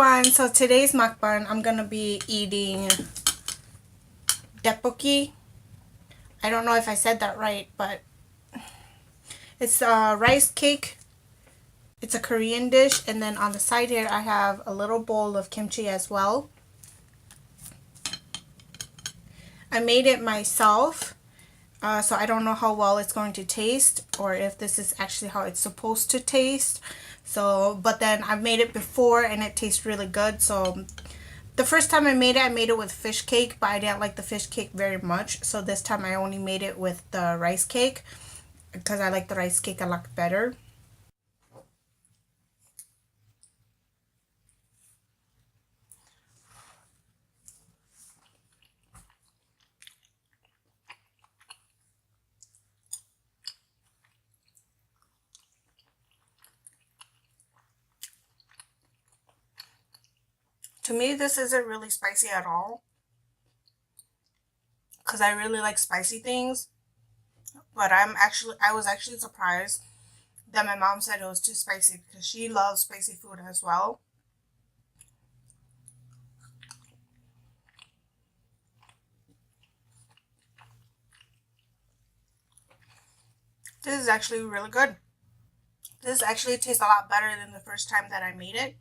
everyone, so today's mukbang I'm gonna be eating ddeobokki. I don't know if I said that right, but it's a rice cake. It's a Korean dish, and then on the side here I have a little bowl of kimchi as well. I made it myself, so I don't know how well it's going to taste or if this is actually how it's supposed to taste. So, but then I've made it before and it tastes really good. So the first time I made it with fish cake, but I didn't like the fish cake very much. So this time I only made it with the rice cake because I like the rice cake a lot better. To me, this isn't really spicy at all because I really like spicy things. But I was actually surprised that my mom said it was too spicy because she loves spicy food as well. This is actually really good. This actually tastes a lot better than the first time that I made it.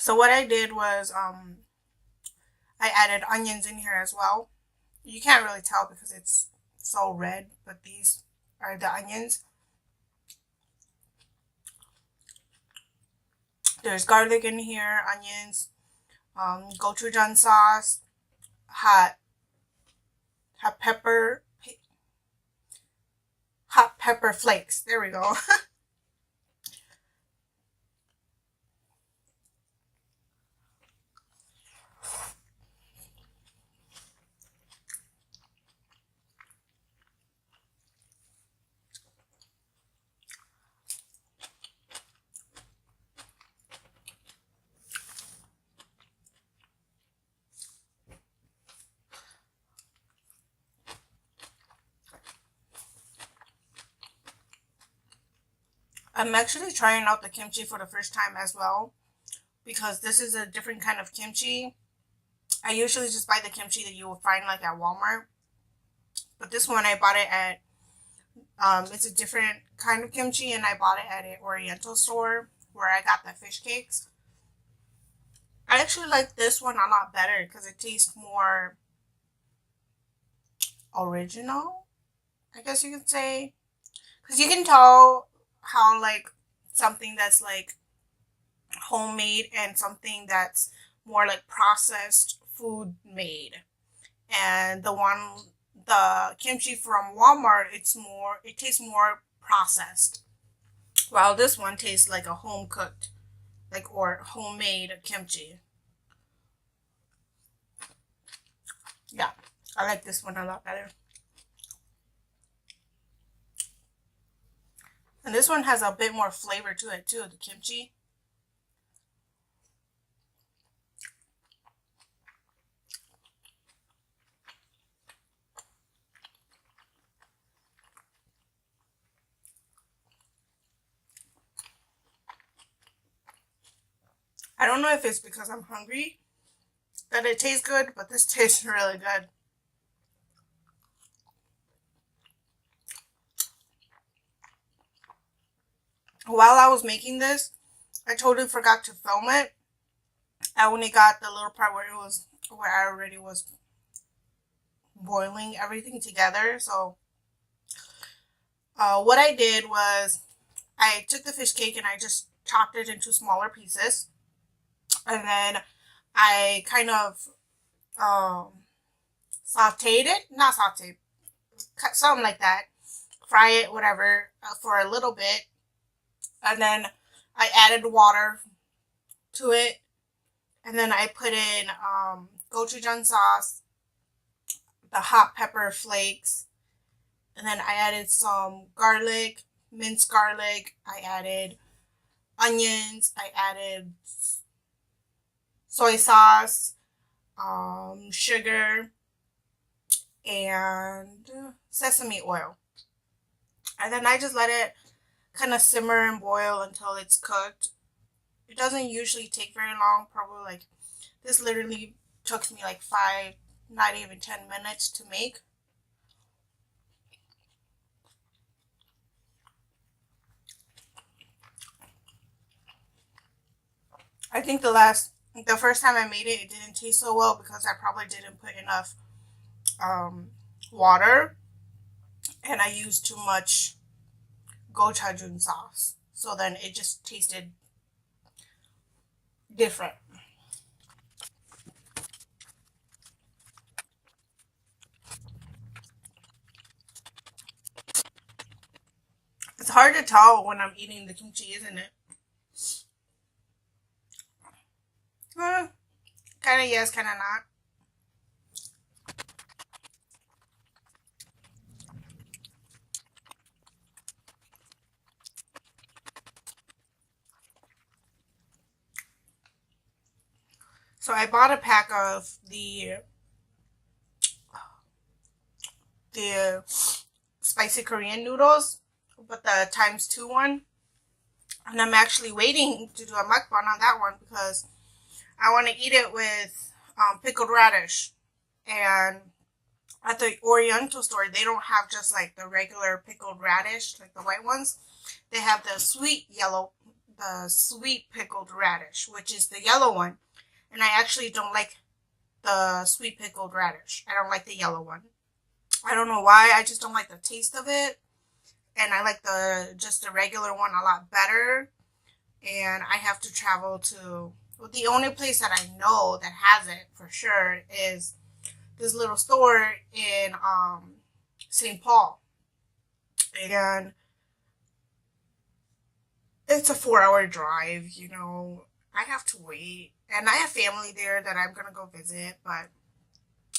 So what I did was I added onions in here as well. You can't really tell because it's so red, but these are the onions. There's garlic in here, onions, gochujang sauce, hot hot pepper hot pepper flakes. There we go. I'm actually trying out the kimchi for the first time as well because this is a different kind of kimchi. I usually just buy the kimchi that you will find like at Walmart, but this one I bought it at it's a different kind of kimchi, and I bought it at an Oriental store where I got the fish cakes. I actually like this one a lot better because it tastes more original, I guess you could say. Because you can tell how, like, something that's like homemade and something that's more like processed food made. And the kimchi from Walmart, it tastes more processed. While this one tastes like a home cooked, like, or homemade kimchi. Yeah, I like this one a lot better. And this one has a bit more flavor to it too, the kimchi. I don't know if it's because I'm hungry that it tastes good, but this tastes really good. While I was making this, I totally forgot to film it. I only got the little part where I already was boiling everything together. So what I did was I took the fish cake and I just chopped it into smaller pieces, and then I kind of um, sauteed it, not sauteed, cut something like that, fry it, whatever, for a little bit, and then I added water to it, and then I put in gochujang sauce, the hot pepper flakes, and then I added some garlic, minced garlic. I added onions. I added soy sauce, sugar, and sesame oil. And then I just let it kind of simmer and boil until it's cooked. It doesn't usually take very long, probably like this literally took me like 5, not even 10 minutes to make. I think the first time I made it, it didn't taste so well because I probably didn't put enough um, water and I used too much gochujang sauce. So then it just tasted different. It's hard to tell when I'm eating the kimchi, isn't it? Kind of yes, kind of not. So I bought a pack of the spicy Korean noodles, but the times two one. And I'm actually waiting to do a mukbang on that one because I want to eat it with pickled radish. And at the Oriental store, they don't have just like the regular pickled radish, like the white ones. They have the sweet pickled radish, which is the yellow one. And I actually don't like the sweet pickled radish. I don't like the yellow one. I don't know why. I just don't like the taste of it. And I like the regular one a lot better. And I have to travel to, well, the only place that I know that has it for sure is this little store in St. Paul. And it's a 4 hour drive, you know. I have to wait. And I have family there that I'm gonna go visit, but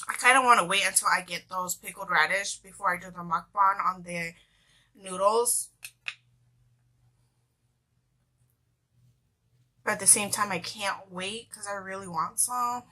I kind of want to wait until I get those pickled radish before I do the mukbang on the noodles. But at the same time, I can't wait because I really want some.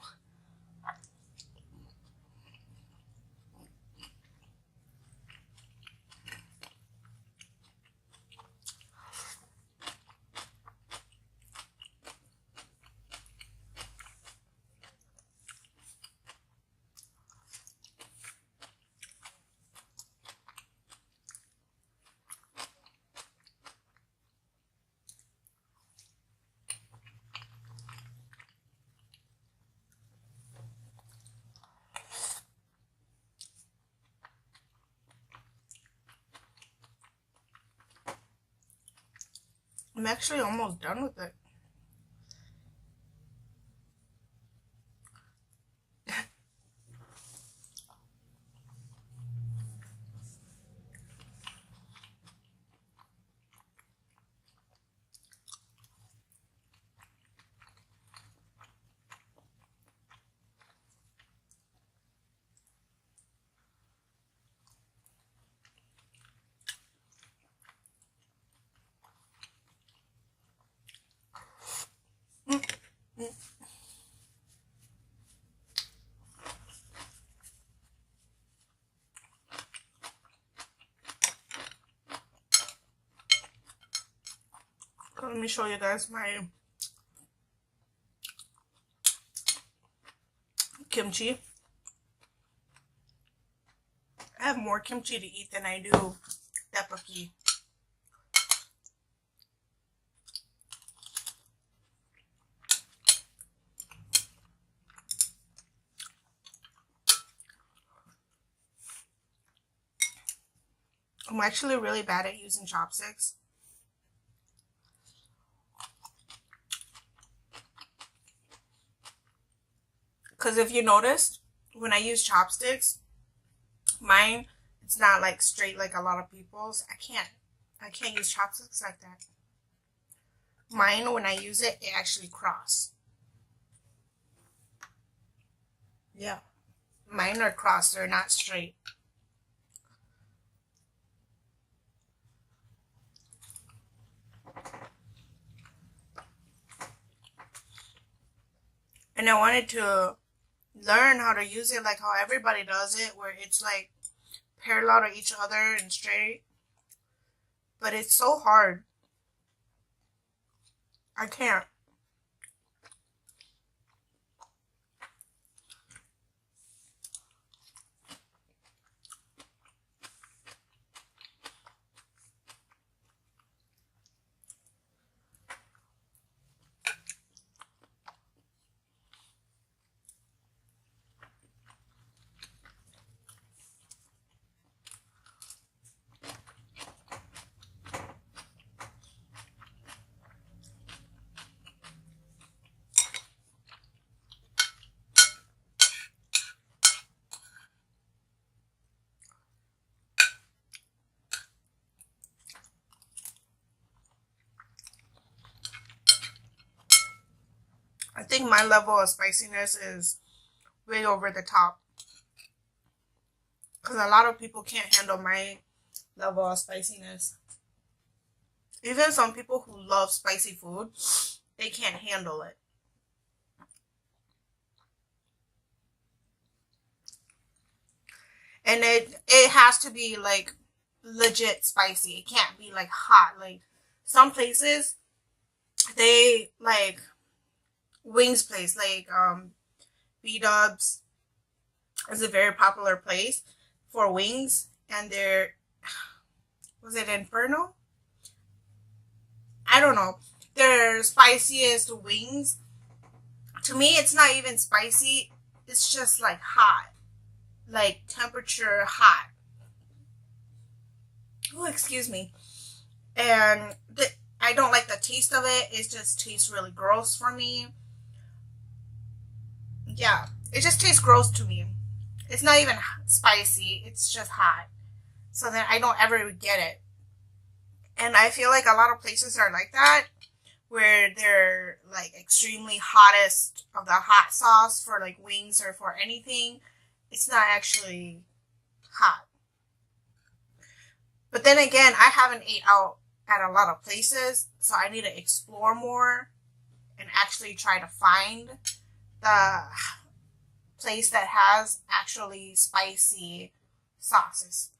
I'm actually almost done with it. Let me show you guys my kimchi. I have more kimchi to eat than I do ddeobokki. I'm actually really bad at using chopsticks. Because if you noticed, when I use chopsticks, mine, it's not like straight like a lot of people's. I can't use chopsticks like that. Mine, when I use it, it actually cross. Yeah. Mine are crossed, they're not straight. And I wanted to learn how to use it like how everybody does it, where it's like parallel to each other and straight. But it's so hard. I can't. I think my level of spiciness is way over the top. Because a lot of people can't handle my level of spiciness. Even some people who love spicy food, they can't handle it. And it has to be like legit spicy. It can't be like hot. Like some places, they like wings place, like B-Dubs is a very popular place for wings, and they're, was it Inferno? I don't know. Their spiciest wings, to me, it's not even spicy. It's just like hot, like temperature hot. Oh, excuse me. And I don't like the taste of it. It just tastes really gross for me. Yeah, it just tastes gross to me. It's not even spicy. It's just hot. So then I don't ever get it. And I feel like a lot of places are like that, where they're like extremely hottest of the hot sauce for like wings or for anything. It's not actually hot. But then again, I haven't ate out at a lot of places, so I need to explore more and actually try to find the place that has actually spicy sauces.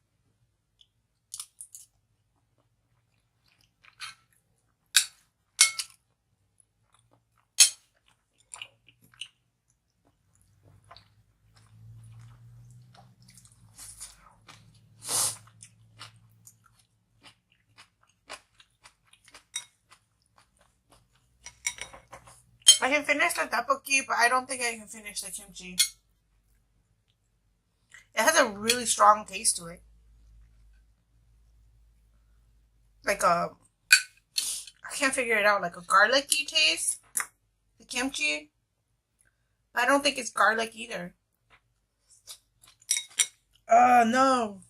I can finish the tteokbokki, but I don't think I can finish the kimchi. It has a really strong taste to it. Like a, I can't figure it out, like a garlicky taste. The kimchi. I don't think it's garlic either. No.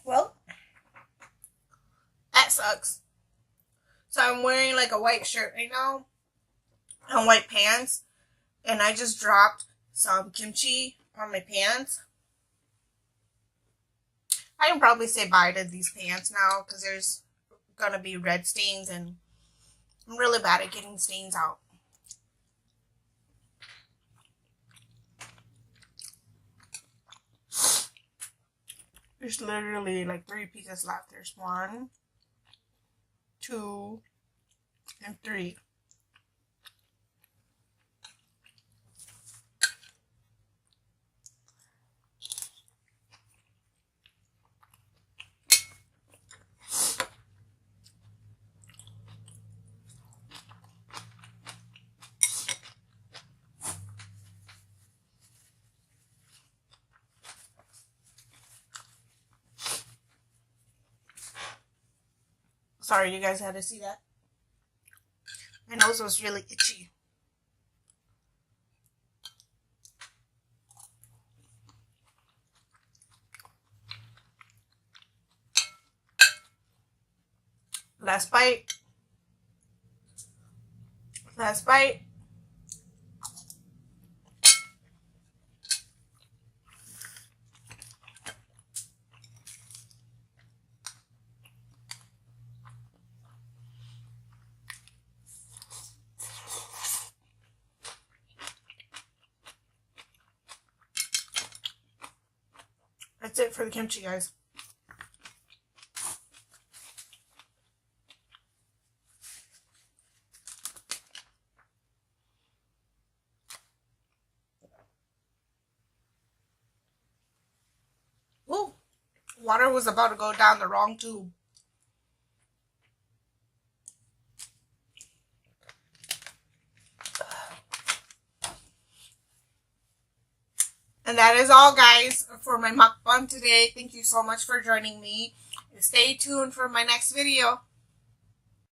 Well, that sucks. So I'm wearing like a white shirt right now and white pants, and I just dropped some kimchi on my pants. I can probably say bye to these pants now because there's gonna be red stains, and I'm really bad at getting stains out. There's literally like 3 pieces left. There's 1, 2, and 3. Sorry, you guys had to see that. My nose was really itchy. Last bite. Last bite. That's it for the kimchi, guys. Ooh, water was about to go down the wrong tube. And that is all, guys, for my mukbang today. Thank you so much for joining me. Stay tuned for my next video.